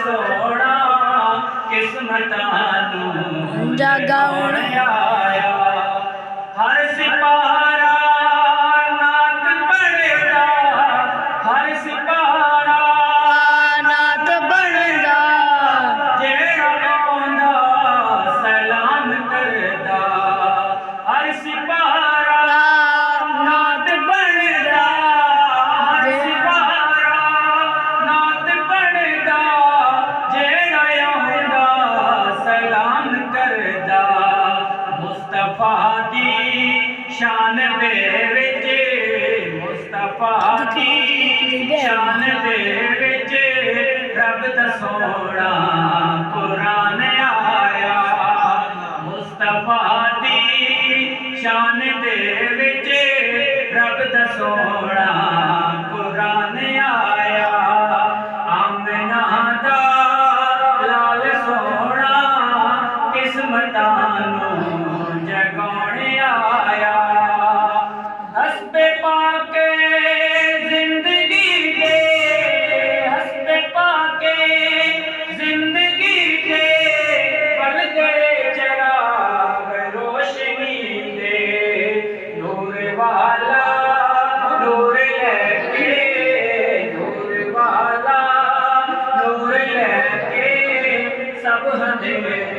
सोना किस्मतां नूं जगाउण आया। हर सिपारा नात पढ़दा, हर सिपारा नात बनदा, जेड़ा आउंदा सलाम करदा। हर सिपारा नात पढ़दा, हर सिपारा नात पढ़दा, जेड़ा आउंदा सलाम करदा। मुस्तफा दी शान दे विच, मुस्तफा दी शान दे विच रब दा सोना कुरान आया। मुस्तफा दी शान दे विच रब दा सोना कुरान आया। आमना दा लाल सोना किस्मतां नूं जगाउण आया। हस्बे पाके जिंदगी दे, हस्बे पाके जिंदगी दे पल गए चराग रोशनी दे। नूर वाला नूर लेके, नूर वाला नूर लेके सब अंधेरे